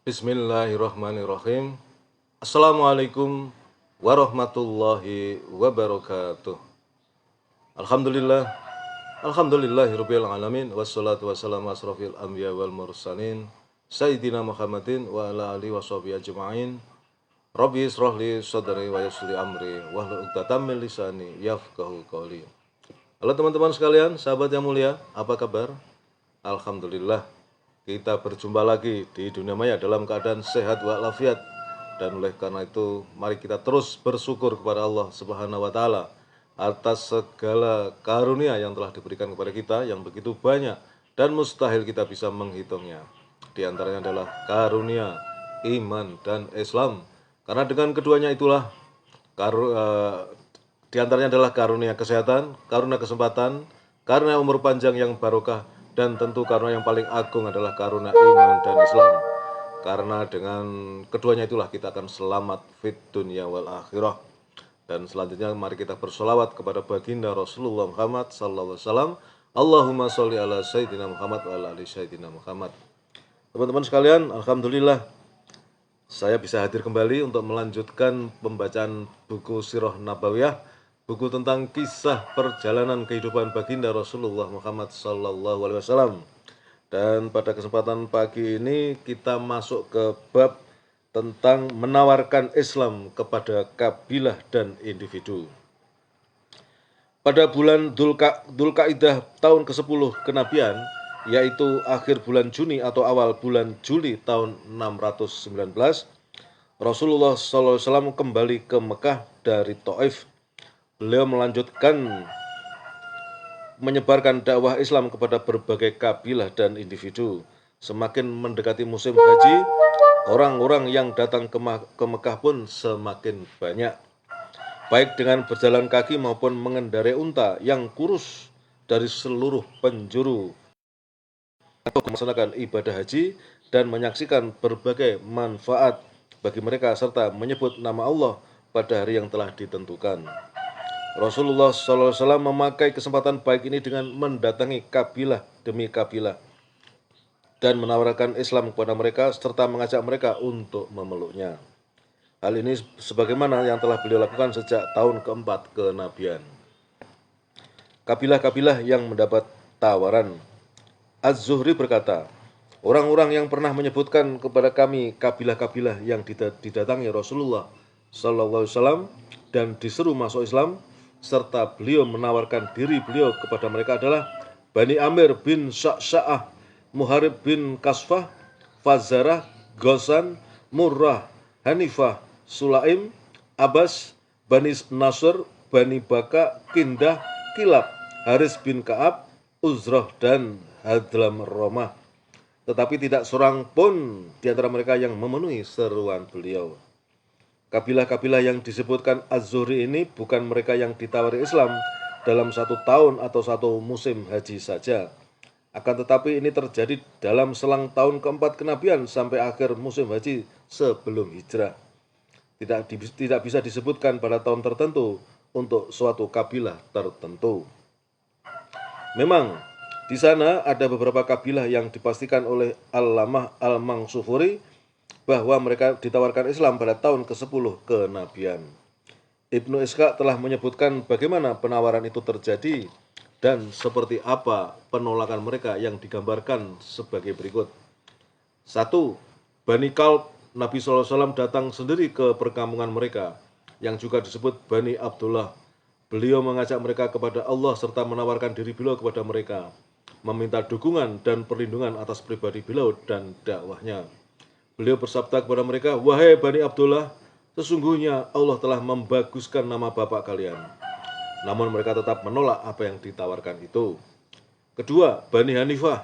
Bismillahirrahmanirrahim. Assalamualaikum warahmatullahi wabarakatuh. Alhamdulillah. Alhamdulillahirabbil alamin wassalatu wassalamu asrofil anbiya wal mursalin sayyidina Muhammadin wa ala alihi washabihi ajmain. Rabbi israh li sadri wa yassir li amri wahlul 'uqdatam min lisani yafqahu qawli. Halo teman-teman sekalian, sahabat yang mulia, apa kabar? Alhamdulillah. Kita berjumpa lagi di dunia maya dalam keadaan sehat walafiat. Dan oleh karena itu, mari kita terus bersyukur kepada Allah Subhanahu wa taala atas segala karunia yang telah diberikan kepada kita yang begitu banyak dan mustahil kita bisa menghitungnya. Di antaranya adalah karunia iman dan Islam. Karena dengan keduanya itulah di antaranya adalah karunia kesehatan, karunia kesempatan, karunia umur panjang yang barokah, dan tentu karunia yang paling agung adalah karunia iman dan Islam. Karena dengan keduanya itulah kita akan selamat fit dunia wal akhirah. Dan selanjutnya mari kita bersolawat kepada baginda Rasulullah Muhammad sallallahu alaihi wasallam. Allahumma sholli ala sayyidina Muhammad wa ala ali sayyidina Muhammad. Teman-teman sekalian, alhamdulillah saya bisa hadir kembali untuk melanjutkan pembacaan buku Sirah Nabawiyah, buku tentang kisah perjalanan kehidupan baginda Rasulullah Muhammad sallallahu alaihi wasallam. Dan pada kesempatan pagi ini kita masuk ke bab tentang menawarkan Islam kepada kabilah dan individu. Pada bulan Dzulqa'dah tahun ke-10 kenabian, yaitu akhir bulan Juni atau awal bulan Juli tahun 619, Rasulullah SAW kembali ke Mekah dari Taif. Beliau melanjutkan menyebarkan dakwah Islam kepada berbagai kabilah dan individu. Semakin mendekati musim haji, orang-orang yang datang ke Mekah pun semakin banyak. Baik dengan berjalan kaki maupun mengendarai unta yang kurus dari seluruh penjuru untuk melaksanakan ibadah haji dan menyaksikan berbagai manfaat bagi mereka serta menyebut nama Allah pada hari yang telah ditentukan. Rasulullah SAW memakai kesempatan baik ini dengan mendatangi kabilah demi kabilah dan menawarkan Islam kepada mereka serta mengajak mereka untuk memeluknya. Hal ini sebagaimana yang telah beliau lakukan sejak tahun keempat kenabian. Kabilah-kabilah yang mendapat tawaran. Az-Zuhri berkata, orang-orang yang pernah menyebutkan kepada kami kabilah-kabilah yang didatangi Rasulullah SAW dan diseru masuk Islam, serta beliau menawarkan diri beliau kepada mereka adalah Bani Amir bin Sya'sya'ah, Muharib bin Kasfah, Fazarah, Gosan, Murrah, Hanifah, Sulaim, Abbas, Bani Nasr, Bani Baka, Kindah, Kilab, Haris bin Ka'ab, Uzrah, dan Hadlam Romah. Tetapi tidak seorang pun di antara mereka yang memenuhi seruan beliau. Kabilah-kabilah yang disebutkan Az-Zuhri ini bukan mereka yang ditawari Islam dalam 1 tahun atau 1 musim haji saja. Akan tetapi ini terjadi dalam selang tahun keempat kenabian sampai akhir musim haji sebelum hijrah. Tidak bisa disebutkan pada tahun tertentu untuk suatu kabilah tertentu. Memang di sana ada beberapa kabilah yang dipastikan oleh Al-Lamah Al-Mansufuri bahwa mereka ditawarkan Islam pada tahun ke-10 kenabian. Ibnu Ishaq telah menyebutkan bagaimana penawaran itu terjadi dan seperti apa penolakan mereka yang digambarkan sebagai berikut. 1. Bani Kalb, Nabi SAW datang sendiri ke perkampungan mereka yang juga disebut Bani Abdullah. Beliau mengajak mereka kepada Allah serta menawarkan diri beliau kepada mereka, meminta dukungan dan perlindungan atas pribadi beliau dan dakwahnya. Beliau bersabda kepada mereka, wahai Bani Abdullah, sesungguhnya Allah telah membaguskan nama bapak kalian. Namun mereka tetap menolak apa yang ditawarkan itu. Kedua, Bani Hanifah.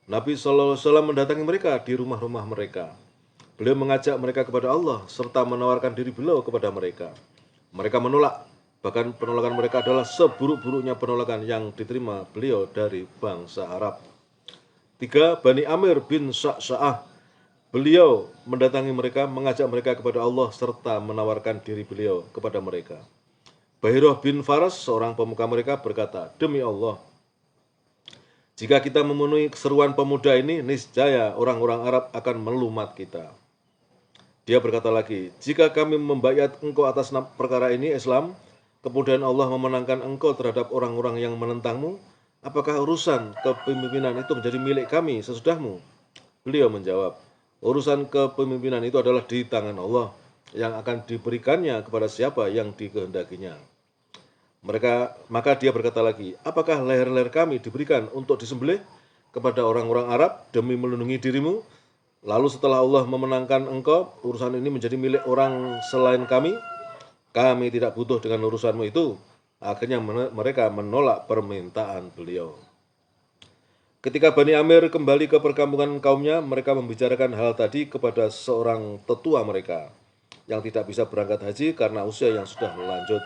Nabi SAW mendatangi mereka di rumah-rumah mereka. Beliau mengajak mereka kepada Allah serta menawarkan diri beliau kepada mereka. Mereka menolak, bahkan penolakan mereka adalah seburuk-buruknya penolakan yang diterima beliau dari bangsa Arab. 3. Bani Amir bin Sya'sya'ah. Beliau mendatangi mereka, mengajak mereka kepada Allah serta menawarkan diri beliau kepada mereka. Bahirah bin Faras, seorang pemuka mereka, berkata, demi Allah, Jika kita memenuhi keseruan pemuda ini, niscaya orang-orang Arab akan melumat kita. Dia berkata lagi, jika kami membayat engkau atas perkara ini, Islam, kemudian Allah memenangkan engkau terhadap orang-orang yang menentangmu, apakah urusan kepemimpinan itu menjadi milik kami sesudahmu? Beliau menjawab, urusan kepemimpinan itu adalah di tangan Allah, yang akan diberikannya kepada siapa yang dikehendakinya. Maka dia berkata lagi, apakah leher-leher kami diberikan untuk disembelih kepada orang-orang Arab demi melindungi dirimu? Lalu setelah Allah memenangkan engkau, urusan ini menjadi milik orang selain kami tidak butuh dengan urusanmu itu. Akhirnya mereka menolak permintaan beliau. Ketika Bani Amir kembali ke perkampungan kaumnya, mereka membicarakan hal tadi kepada seorang tetua mereka yang tidak bisa berangkat haji karena usia yang sudah lanjut.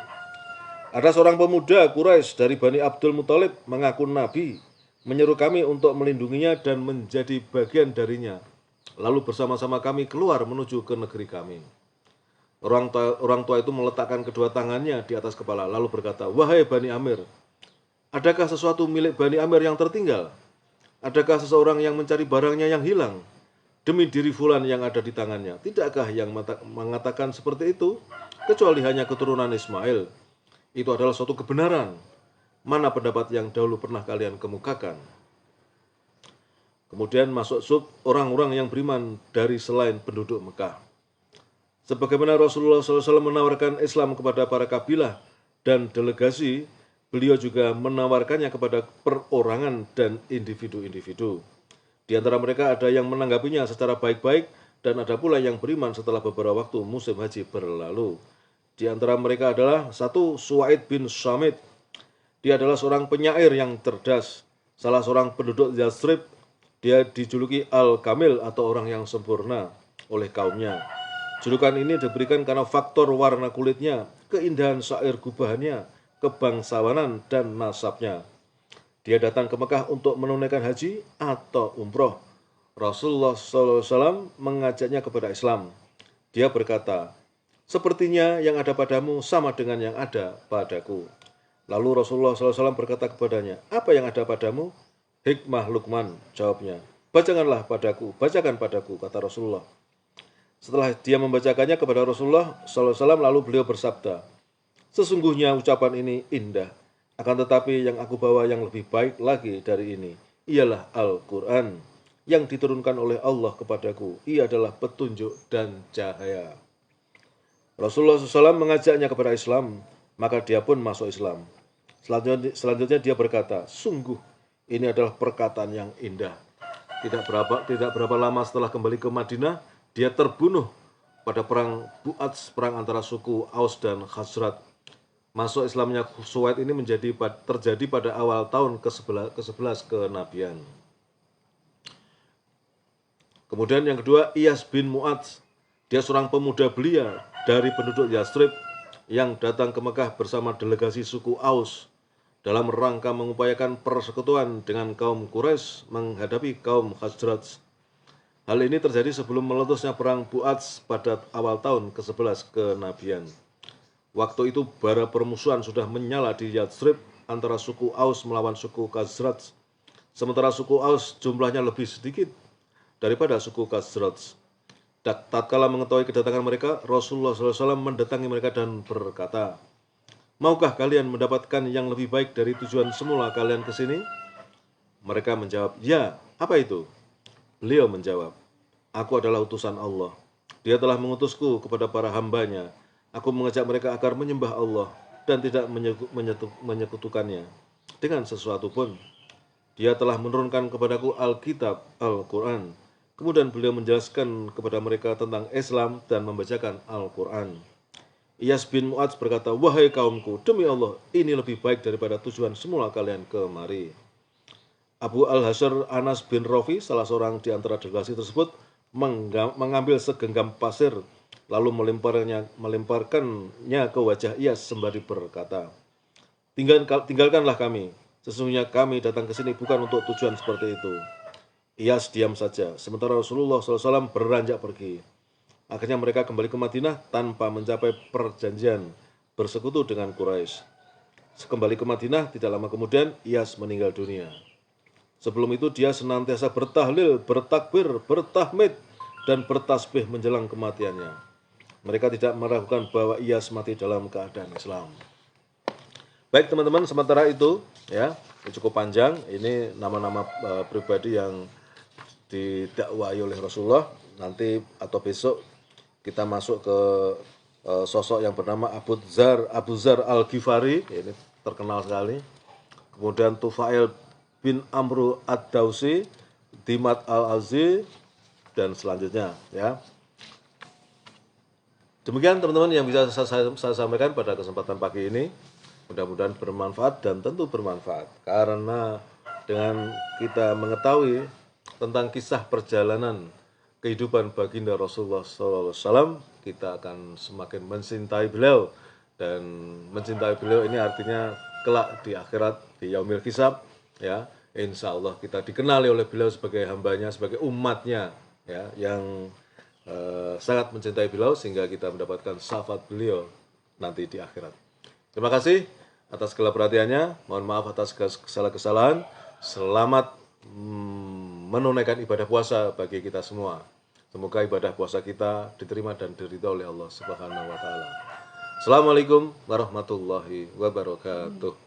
Ada seorang pemuda Quraisy dari Bani Abdul Muthalib mengaku Nabi, menyeru kami untuk melindunginya dan menjadi bagian darinya. Lalu bersama-sama kami keluar menuju ke negeri kami. Orang tua itu meletakkan kedua tangannya di atas kepala, lalu berkata, wahai Bani Amir, adakah sesuatu milik Bani Amir yang tertinggal? Adakah seseorang yang mencari barangnya yang hilang? Demi diri fulan yang ada di tangannya, tidakkah yang mengatakan seperti itu? Kecuali hanya keturunan Ismail. Itu adalah suatu kebenaran. Mana pendapat yang dahulu pernah kalian kemukakan? Kemudian masuk sub orang-orang yang beriman dari selain penduduk Mekah. Sebagaimana Rasulullah SAW menawarkan Islam kepada para kabilah dan delegasi, beliau juga menawarkannya kepada perorangan dan individu-individu. Di antara mereka ada yang menanggapinya secara baik-baik dan ada pula yang beriman setelah beberapa waktu musim haji berlalu. Di antara mereka adalah satu Suwaid bin Samit. Dia adalah seorang penyair yang cerdas. Salah seorang penduduk Yathrib, dia dijuluki Al-Kamil atau orang yang sempurna oleh kaumnya. Julukan ini diberikan karena faktor warna kulitnya, keindahan syair gubahannya, kebangsawanan, dan nasabnya. Dia datang ke Mekah untuk menunaikan haji atau umroh. Rasulullah SAW mengajaknya kepada Islam. Dia berkata, sepertinya yang ada padamu sama dengan yang ada padaku. Lalu Rasulullah SAW berkata kepadanya, apa yang ada padamu? Hikmah Luqman, jawabnya. Bacakan padaku, kata Rasulullah. Setelah dia membacakannya kepada Rasulullah SAW, lalu beliau bersabda, sesungguhnya ucapan ini indah, akan tetapi yang aku bawa yang lebih baik lagi dari ini, ialah Al-Quran, yang diturunkan oleh Allah kepadaku. Ia adalah petunjuk dan cahaya. Rasulullah SAW mengajaknya kepada Islam, maka dia pun masuk Islam. Selanjutnya dia berkata, sungguh ini adalah perkataan yang indah. Tidak berapa lama setelah kembali ke Madinah, dia terbunuh pada perang Bu'ats, perang antara suku Aus dan Khazraj. Masuk Islamnya Suwaid ini terjadi pada awal tahun ke-11 kenabian. Kemudian yang kedua, Iyas bin Mu'adz. Dia seorang pemuda belia dari penduduk Yathrib yang datang ke Mekah bersama delegasi suku Aus dalam rangka mengupayakan persekutuan dengan kaum Quraisy menghadapi kaum Khazraj. Hal ini terjadi sebelum meletusnya perang Bu'ats pada awal tahun ke-11 kenabian. Waktu itu bara permusuhan sudah menyala di Yathrib antara suku Aus melawan suku Khazraj. Sementara suku Aus jumlahnya lebih sedikit daripada suku Khazraj. Tatkala mengetahui kedatangan mereka, Rasulullah SAW mendatangi mereka dan berkata, maukah kalian mendapatkan yang lebih baik dari tujuan semula kalian ke sini? Mereka menjawab, ya, apa itu? Beliau menjawab, aku adalah utusan Allah. Dia telah mengutusku kepada para hambanya. Aku mengajak mereka agar menyembah Allah dan tidak menyekutukannya dengan sesuatu pun. Dia telah menurunkan kepadaku Alkitab, Al-Quran. Kemudian beliau menjelaskan kepada mereka tentang Islam dan membacakan Al-Quran. Iyas bin Mu'adz berkata, wahai kaumku, demi Allah, ini lebih baik daripada tujuan semula kalian kemari. Abu Al-Hasyr Anas bin Rafi, salah seorang di antara delegasi tersebut, mengambil segenggam pasir, lalu melemparkannya ke wajah Iyas sembari berkata, tinggalkanlah kami, sesungguhnya kami datang ke sini bukan untuk tujuan seperti itu. Iyas diam saja, sementara Rasulullah SAW beranjak pergi. Akhirnya mereka kembali ke Madinah tanpa mencapai perjanjian bersekutu dengan Quraisy. Kembali ke Madinah, tidak lama kemudian Iyas meninggal dunia. Sebelum itu dia senantiasa bertahlil, bertakbir, bertahmid, dan bertasbih menjelang kematiannya. Mereka tidak meragukan bahwa ia mati dalam keadaan Islam. Baik teman-teman, sementara itu ya, ini cukup panjang. Ini nama-nama pribadi yang didakwai oleh Rasulullah. Nanti atau besok kita masuk ke sosok yang bernama Abu Zar Al-Ghifari, ini terkenal sekali. Kemudian Tufail bin Amru Ad-Dausi, Dimat Al-Azi, dan selanjutnya ya. Demikian teman-teman yang bisa saya sampaikan pada kesempatan pagi ini. Mudah-mudahan bermanfaat dan tentu bermanfaat. Karena dengan kita mengetahui tentang kisah perjalanan kehidupan baginda Rasulullah SAW, kita akan semakin mencintai beliau. Dan mencintai beliau ini artinya kelak di akhirat, di yaumil hisab, ya, insya Allah kita dikenali oleh beliau sebagai hambanya, sebagai umatnya, ya, yang sangat mencintai beliau sehingga kita mendapatkan syafaat beliau nanti di akhirat. Terima kasih atas segala perhatiannya. Mohon maaf atas kesalahan-kesalahan. Selamat menunaikan ibadah puasa bagi kita semua. Semoga ibadah puasa kita diterima dan diridhoi oleh Allah Subhanahu wa taala. Assalamualaikum warahmatullahi wabarakatuh.